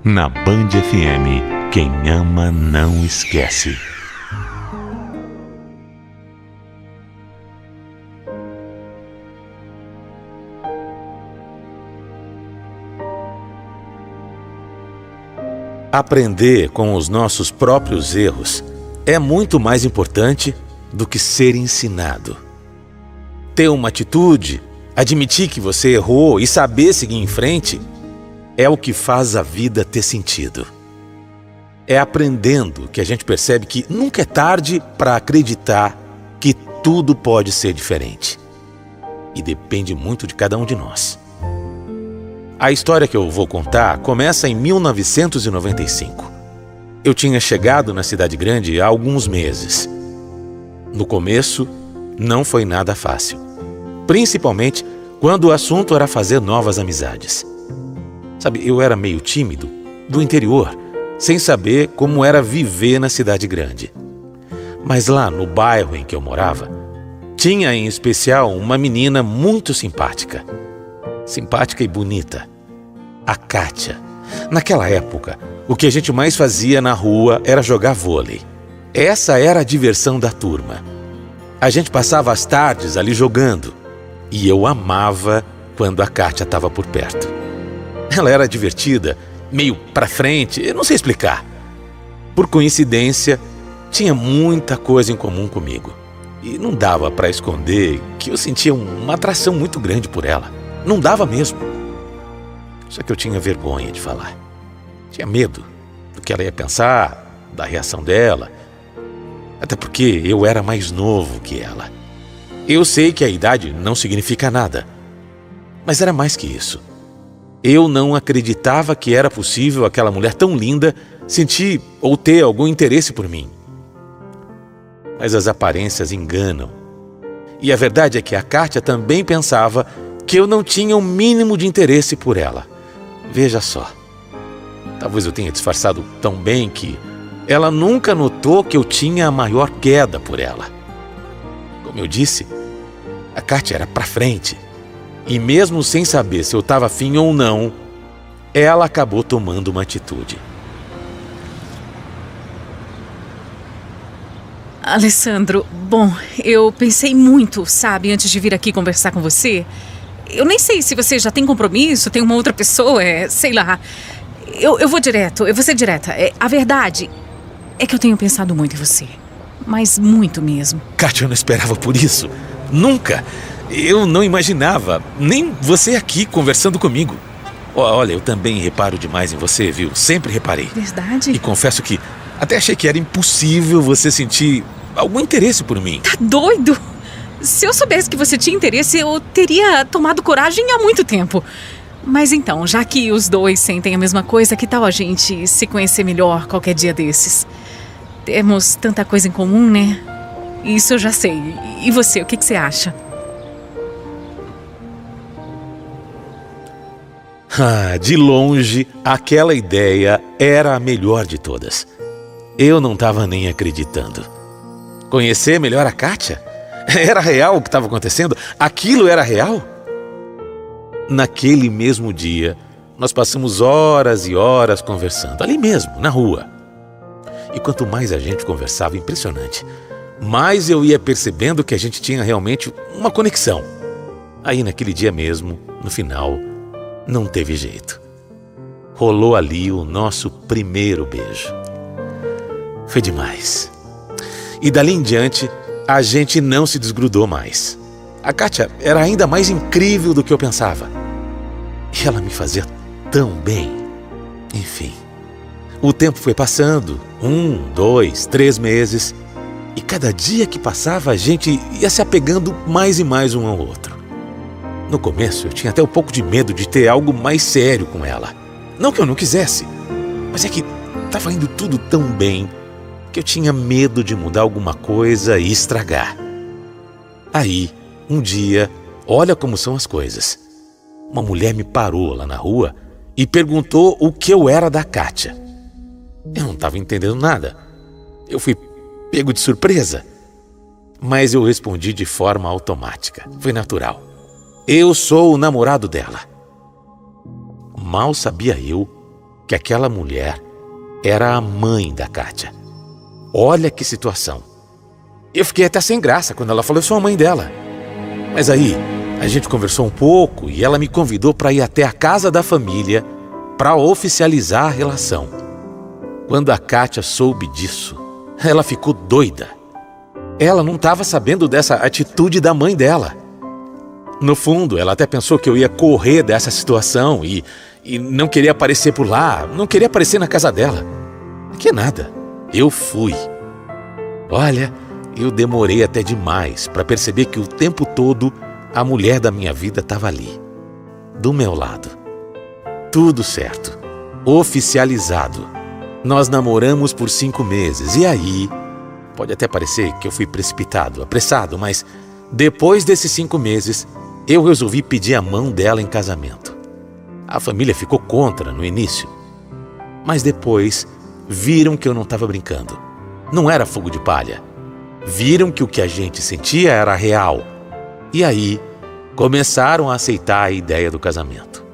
Na Band FM, quem ama não esquece. Aprender com os nossos próprios erros é muito mais importante do que ser ensinado. Ter uma atitude, admitir que você errou e saber seguir em frente é o que faz a vida ter sentido. É aprendendo que a gente percebe que nunca é tarde para acreditar que tudo pode ser diferente. E depende muito de cada um de nós. A história que eu vou contar começa em 1995. Eu tinha chegado na cidade grande há alguns meses. No começo, não foi nada fácil. Principalmente quando o assunto era fazer novas amizades. Sabe, eu era meio tímido, do interior, sem saber como era viver na cidade grande. Mas lá no bairro em que eu morava, tinha em especial uma menina muito simpática. Simpática e bonita. A Kátia. Naquela época, o que a gente mais fazia na rua era jogar vôlei. Essa era a diversão da turma. A gente passava as tardes ali jogando. E eu amava quando a Kátia estava por perto. Ela era divertida, meio pra frente, eu não sei explicar. Por coincidência, tinha muita coisa em comum comigo. E não dava pra esconder que eu sentia uma atração muito grande por ela. Não dava mesmo. Só que eu tinha vergonha de falar. Tinha medo do que ela ia pensar, da reação dela. Até porque eu era mais novo que ela. Eu sei que a idade não significa nada. Mas era mais que isso. Eu não acreditava que era possível aquela mulher tão linda sentir ou ter algum interesse por mim. Mas as aparências enganam. E a verdade é que a Kátia também pensava que eu não tinha o mínimo de interesse por ela. Veja só. Talvez eu tenha disfarçado tão bem que ela nunca notou que eu tinha a maior queda por ela. Como eu disse, a Kátia era pra frente. E mesmo sem saber se eu estava afim ou não, ela acabou tomando uma atitude. Alessandro, bom, eu pensei muito, sabe, antes de vir aqui conversar com você. Eu nem sei se você já tem compromisso, tem uma outra pessoa, sei lá. Eu vou ser direta. A verdade é que eu tenho pensado muito em você. Mas muito mesmo. Kátia, eu não esperava por isso. Nunca. Eu não imaginava. Nem você aqui conversando comigo. Olha, eu também reparo demais em você, viu? Sempre reparei. Verdade? E confesso que até achei que era impossível você sentir algum interesse por mim. Tá doido? Se eu soubesse que você tinha interesse, eu teria tomado coragem há muito tempo. Mas então, já que os dois sentem a mesma coisa, que tal a gente se conhecer melhor qualquer dia desses? Temos tanta coisa em comum, né? Isso eu já sei. E você, o que você acha? De longe, aquela ideia era a melhor de todas. Eu não estava nem acreditando. Conhecer melhor a Kátia? Era real o que estava acontecendo? Aquilo era real? Naquele mesmo dia, nós passamos horas e horas conversando, ali mesmo, na rua. E quanto mais a gente conversava, impressionante, mais eu ia percebendo que a gente tinha realmente uma conexão. Aí naquele dia mesmo, no final, não teve jeito. Rolou ali o nosso primeiro beijo. Foi demais. E dali em diante, a gente não se desgrudou mais. A Kátia era ainda mais incrível do que eu pensava. E ela me fazia tão bem. Enfim, o tempo foi passando, 1, 2, 3 meses. E cada dia que passava, a gente ia se apegando mais e mais um ao outro. No começo, eu tinha até um pouco de medo de ter algo mais sério com ela. Não que eu não quisesse, mas é que estava indo tudo tão bem que eu tinha medo de mudar alguma coisa e estragar. Aí, um dia, olha como são as coisas. Uma mulher me parou lá na rua e perguntou o que eu era da Kátia. Eu não estava entendendo nada. Eu fui pego de surpresa. Mas eu respondi de forma automática. Foi natural. Eu sou o namorado dela. Mal sabia eu que aquela mulher era a mãe da Kátia. Olha que situação. Eu fiquei até sem graça quando ela falou: eu sou a mãe dela. Mas aí, a gente conversou um pouco e ela me convidou para ir até a casa da família para oficializar a relação. Quando a Kátia soube disso, ela ficou doida. Ela não estava sabendo dessa atitude da mãe dela. No fundo, ela até pensou que eu ia correr dessa situação e não queria aparecer por lá, não queria aparecer na casa dela. Que nada, eu fui. Olha, eu demorei até demais para perceber que o tempo todo a mulher da minha vida estava ali, do meu lado. Tudo certo, oficializado. Nós namoramos por 5 meses e aí, pode até parecer que eu fui precipitado, apressado, mas depois desses 5 meses, eu resolvi pedir a mão dela em casamento. A família ficou contra no início, mas depois viram que eu não estava brincando. Não era fogo de palha. Viram que o que a gente sentia era real. E aí, começaram a aceitar a ideia do casamento.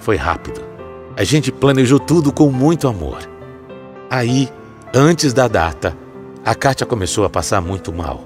Foi rápido. A gente planejou tudo com muito amor. Aí, antes da data, a Kátia começou a passar muito mal.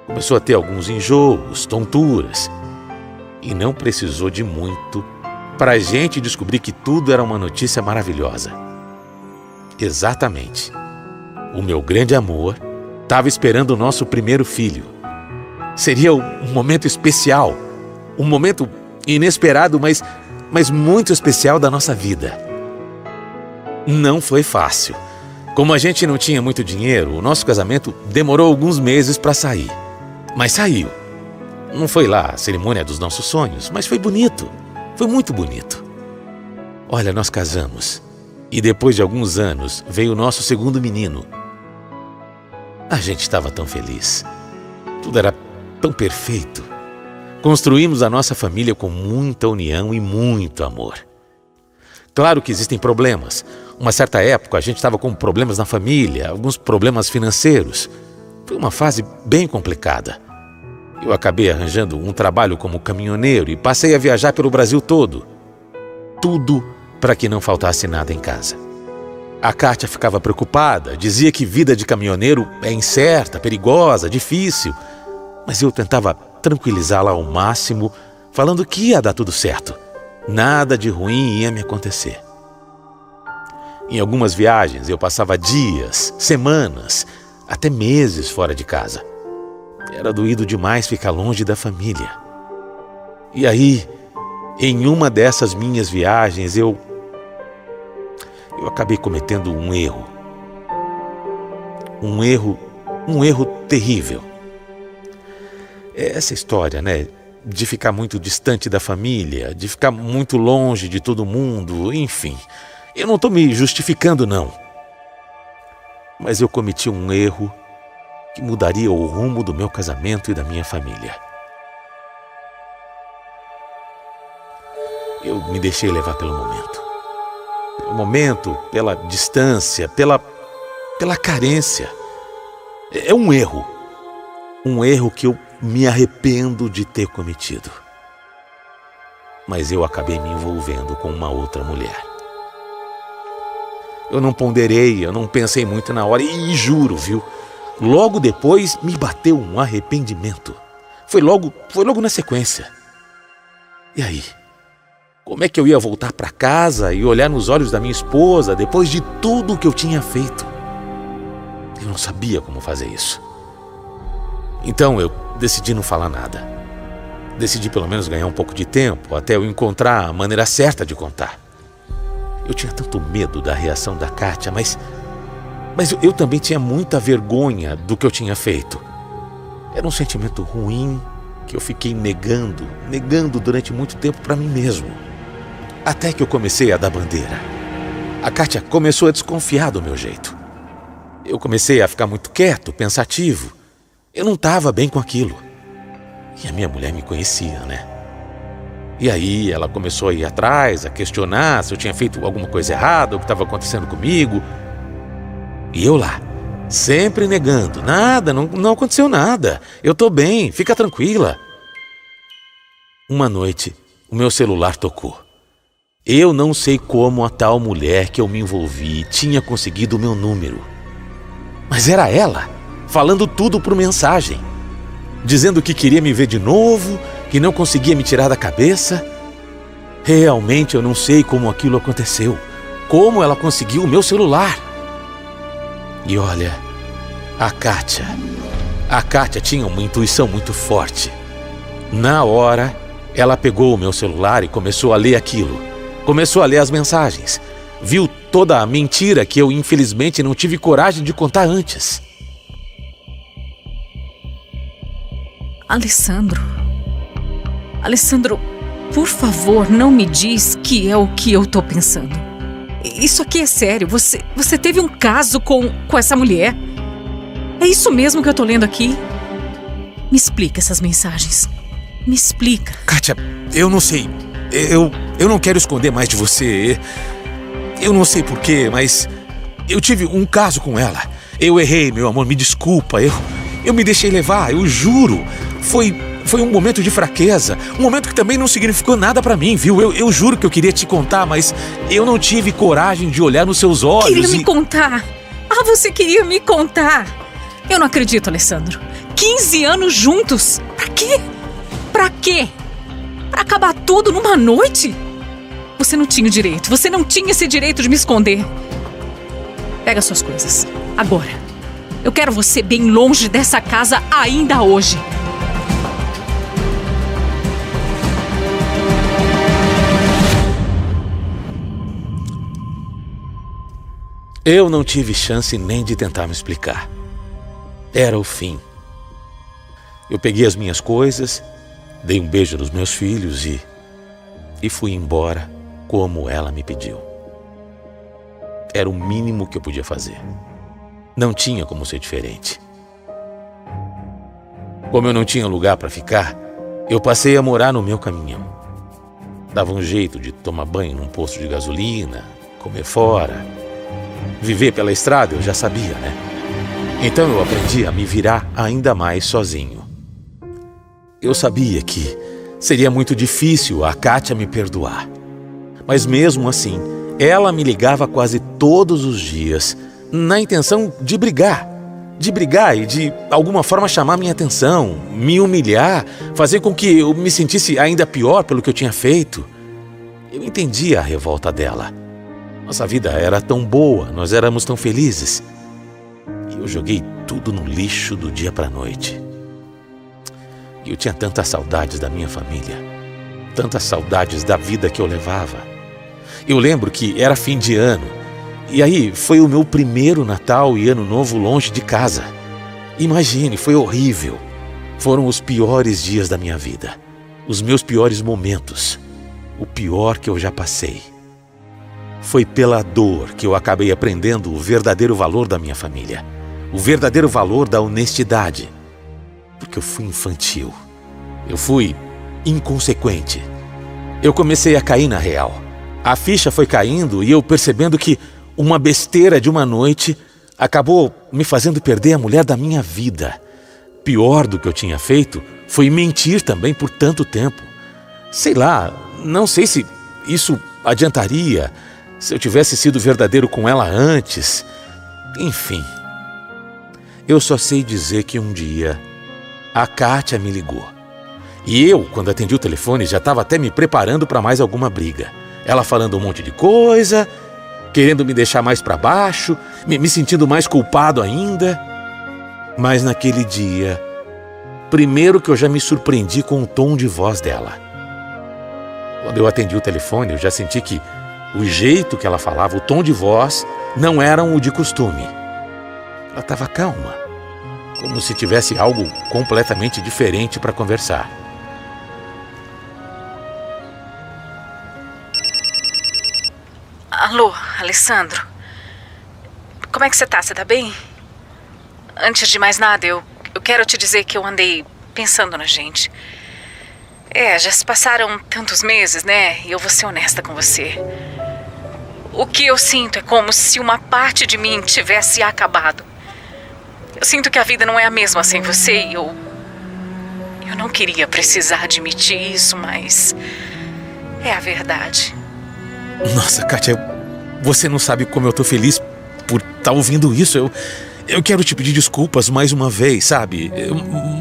Começou a ter alguns enjoos, tonturas. E não precisou de muito para a gente descobrir que tudo era uma notícia maravilhosa. Exatamente. O meu grande amor estava esperando o nosso primeiro filho. Seria um momento especial, um momento inesperado, mas muito especial da nossa vida. Não foi fácil. Como a gente não tinha muito dinheiro, o nosso casamento demorou alguns meses para sair. Mas saiu. Não foi lá a cerimônia dos nossos sonhos, mas foi bonito. Foi muito bonito. Olha, nós casamos. E depois de alguns anos, veio o nosso segundo menino. A gente estava tão feliz. Tudo era tão perfeito. Construímos a nossa família com muita união e muito amor. Claro que existem problemas. Uma certa época, a gente estava com problemas na família, alguns problemas financeiros. Foi uma fase bem complicada. Eu acabei arranjando um trabalho como caminhoneiro e passei a viajar pelo Brasil todo. Tudo para que não faltasse nada em casa. A Kátia ficava preocupada, dizia que vida de caminhoneiro é incerta, perigosa, difícil. Mas eu tentava tranquilizá-la ao máximo, falando que ia dar tudo certo. Nada de ruim ia me acontecer. Em algumas viagens eu passava dias, semanas, até meses fora de casa. Era doído demais ficar longe da família. E aí, em uma dessas minhas viagens, eu acabei cometendo um erro. Um erro terrível. Essa história, né, de ficar muito distante da família, de ficar muito longe de todo mundo, enfim. Eu não estou me justificando, não. Mas eu cometi um erro que mudaria o rumo do meu casamento e da minha família. Eu me deixei levar pelo momento. Pelo momento, pela distância, pela carência. É um erro. Um erro que eu me arrependo de ter cometido. Mas eu acabei me envolvendo com uma outra mulher. Eu não ponderei, eu não pensei muito na hora e juro, viu? Logo depois me bateu um arrependimento. Foi logo na sequência. E aí? Como é que eu ia voltar para casa e olhar nos olhos da minha esposa depois de tudo que eu tinha feito? Eu não sabia como fazer isso. Então eu decidi não falar nada. Decidi pelo menos ganhar um pouco de tempo até eu encontrar a maneira certa de contar. Eu tinha tanto medo da reação da Kátia, mas eu também tinha muita vergonha do que eu tinha feito. Era um sentimento ruim que eu fiquei negando durante muito tempo para mim mesmo. Até que eu comecei a dar bandeira. A Kátia começou a desconfiar do meu jeito. Eu comecei a ficar muito quieto, pensativo. Eu não estava bem com aquilo. E a minha mulher me conhecia, né? E aí ela começou a ir atrás, a questionar se eu tinha feito alguma coisa errada, o que estava acontecendo comigo. E eu lá, sempre negando. Nada, não aconteceu nada. Eu tô bem, fica tranquila. Uma noite, o meu celular tocou. Eu não sei como a tal mulher que eu me envolvi tinha conseguido o meu número. Mas era ela, falando tudo por mensagem. Dizendo que queria me ver de novo, que não conseguia me tirar da cabeça. Realmente eu não sei como aquilo aconteceu. Como ela conseguiu o meu celular. E olha, a Kátia tinha uma intuição muito forte. Na hora, ela pegou o meu celular e começou a ler aquilo. Começou a ler as mensagens. Viu toda a mentira que eu, infelizmente, não tive coragem de contar antes. Alessandro, por favor, não me diz que é o que eu tô pensando. Isso aqui é sério. Você teve um caso com essa mulher? É isso mesmo que eu tô lendo aqui? Me explica essas mensagens. Me explica. Kátia, eu não sei. Eu não quero esconder mais de você. Eu não sei porquê, mas eu tive um caso com ela. Eu errei, meu amor, me desculpa. Eu me deixei levar, eu juro. Foi um momento de fraqueza. Um momento que também não significou nada pra mim, viu? Eu juro que eu queria te contar, mas eu não tive coragem de olhar nos seus olhos. Queria me contar? Ah, você queria me contar? Eu não acredito, Alessandro. 15 anos juntos? Pra quê? Pra quê? Pra acabar tudo numa noite? Você não tinha o direito. Você não tinha esse direito de me esconder. Pega suas coisas. Agora. Eu quero você bem longe dessa casa ainda hoje. Eu não tive chance nem de tentar me explicar. Era o fim. Eu peguei as minhas coisas, dei um beijo nos meus filhos e fui embora como ela me pediu. Era o mínimo que eu podia fazer. Não tinha como ser diferente. Como eu não tinha lugar para ficar, eu passei a morar no meu caminhão. Dava um jeito de tomar banho num posto de gasolina, comer fora. Viver pela estrada eu já sabia, né? Então eu aprendi a me virar ainda mais sozinho. Eu sabia que seria muito difícil a Kátia me perdoar. Mas mesmo assim, ela me ligava quase todos os dias na intenção de brigar e de alguma forma chamar minha atenção, me humilhar, fazer com que eu me sentisse ainda pior pelo que eu tinha feito. Eu entendia a revolta dela. Nossa vida era tão boa, nós éramos tão felizes. E eu joguei tudo no lixo do dia para a noite. E eu tinha tantas saudades da minha família, tantas saudades da vida que eu levava. Eu lembro que era fim de ano, e aí foi o meu primeiro Natal e Ano Novo longe de casa. Imagine, foi horrível. Foram os piores dias da minha vida, os meus piores momentos, o pior que eu já passei. Foi pela dor que eu acabei aprendendo o verdadeiro valor da minha família, o verdadeiro valor da honestidade. Porque eu fui infantil, eu fui inconsequente. Eu comecei a cair na real. A ficha foi caindo e eu percebendo que uma besteira de uma noite acabou me fazendo perder a mulher da minha vida. Pior do que eu tinha feito foi mentir também por tanto tempo. Sei lá, não sei se isso adiantaria, se eu tivesse sido verdadeiro com ela antes. Enfim, eu só sei dizer que um dia a Kátia me ligou. E eu, quando atendi o telefone, já estava até me preparando para mais alguma briga. Ela falando um monte de coisa, querendo me deixar mais para baixo, me sentindo mais culpado ainda. Mas naquele dia, primeiro que eu já me surpreendi com o tom de voz dela. Quando eu atendi o telefone, eu já senti que o jeito que ela falava, o tom de voz, não eram o de costume. Ela estava calma, como se tivesse algo completamente diferente para conversar. Alô, Alessandro? Como é que você tá? Você tá bem? Antes de mais nada, eu quero te dizer que eu andei pensando na gente. Já se passaram tantos meses, né? E eu vou ser honesta com você. O que eu sinto é como se uma parte de mim tivesse acabado. Eu sinto que a vida não é a mesma sem você e eu não queria precisar admitir isso, mas é a verdade. Nossa, Kátia, você não sabe como eu tô feliz por estar ouvindo isso. Eu quero te pedir desculpas mais uma vez, sabe?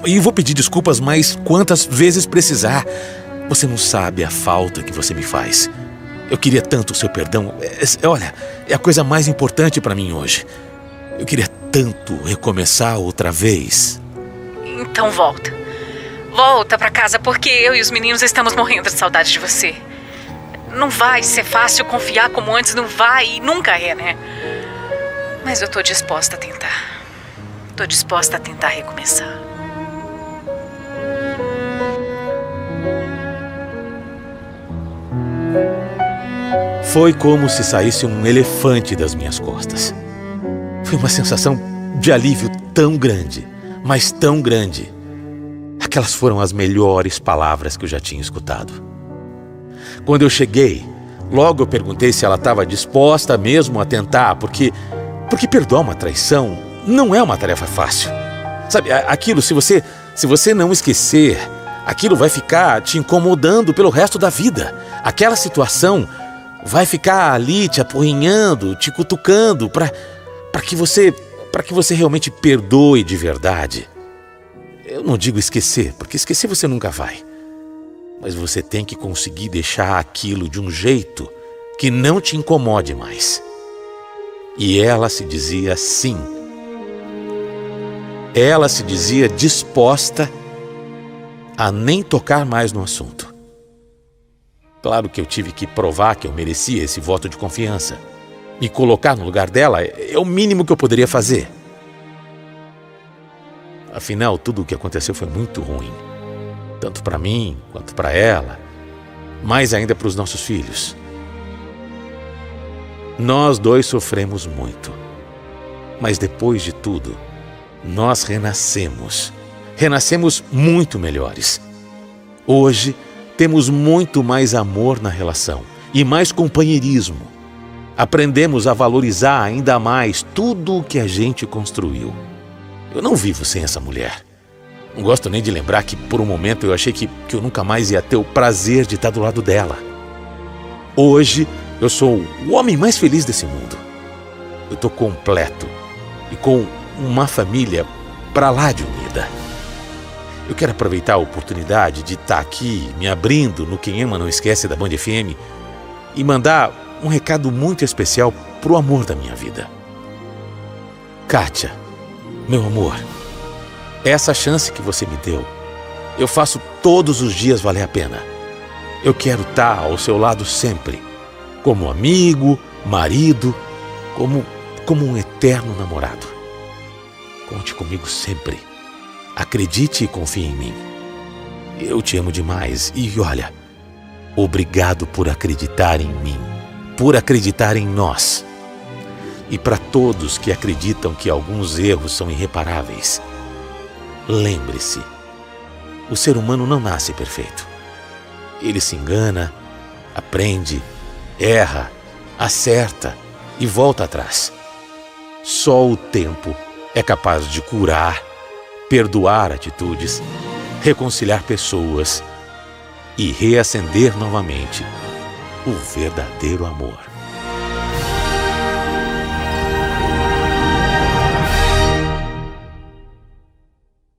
E vou pedir desculpas mais quantas vezes precisar. Você não sabe a falta que você me faz. Eu queria tanto o seu perdão. Olha, é a coisa mais importante pra mim hoje. Eu queria tanto recomeçar outra vez. Então volta. Volta pra casa, porque eu e os meninos estamos morrendo de saudade de você. Não vai ser fácil confiar como antes, não vai e nunca é, né? Mas eu tô disposta a tentar. Tô disposta a tentar recomeçar. Foi como se saísse um elefante das minhas costas. Foi uma sensação de alívio tão grande, mas tão grande. Aquelas foram as melhores palavras que eu já tinha escutado. Quando eu cheguei, logo eu perguntei se ela estava disposta mesmo a tentar, porque perdoar uma traição não é uma tarefa fácil. Sabe, aquilo, se você não esquecer, aquilo vai ficar te incomodando pelo resto da vida. Aquela situação vai ficar ali te apurrinhando, te cutucando, para que você realmente perdoe de verdade. Eu não digo esquecer, porque esquecer você nunca vai. Mas você tem que conseguir deixar aquilo de um jeito que não te incomode mais. E ela se dizia sim. Ela se dizia disposta a nem tocar mais no assunto. Claro que eu tive que provar que eu merecia esse voto de confiança. Me colocar no lugar dela é o mínimo que eu poderia fazer. Afinal, tudo o que aconteceu foi muito ruim. Tanto para mim, quanto para ela. Mais ainda para os nossos filhos. Nós dois sofremos muito. Mas depois de tudo, nós renascemos. Renascemos muito melhores. Hoje, temos muito mais amor na relação e mais companheirismo. Aprendemos a valorizar ainda mais tudo o que a gente construiu. Eu não vivo sem essa mulher. Não gosto nem de lembrar que por um momento eu achei que eu nunca mais ia ter o prazer de estar do lado dela. Hoje eu sou o homem mais feliz desse mundo. Eu estou completo e com uma família para lá de unida. Eu quero aproveitar a oportunidade de estar aqui me abrindo no Quem Ama Não Esquece da Band FM e mandar um recado muito especial pro amor da minha vida. Kátia, meu amor, essa chance que você me deu, eu faço todos os dias valer a pena. Eu quero estar ao seu lado sempre, como amigo, marido, como um eterno namorado. Conte comigo sempre. Acredite e confie em mim. Eu te amo demais e olha, obrigado por acreditar em mim, por acreditar em nós. E para todos que acreditam que alguns erros são irreparáveis, lembre-se, o ser humano não nasce perfeito. Ele se engana, aprende, erra, acerta e volta atrás. Só o tempo é capaz de curar, perdoar atitudes, reconciliar pessoas e reacender novamente o verdadeiro amor.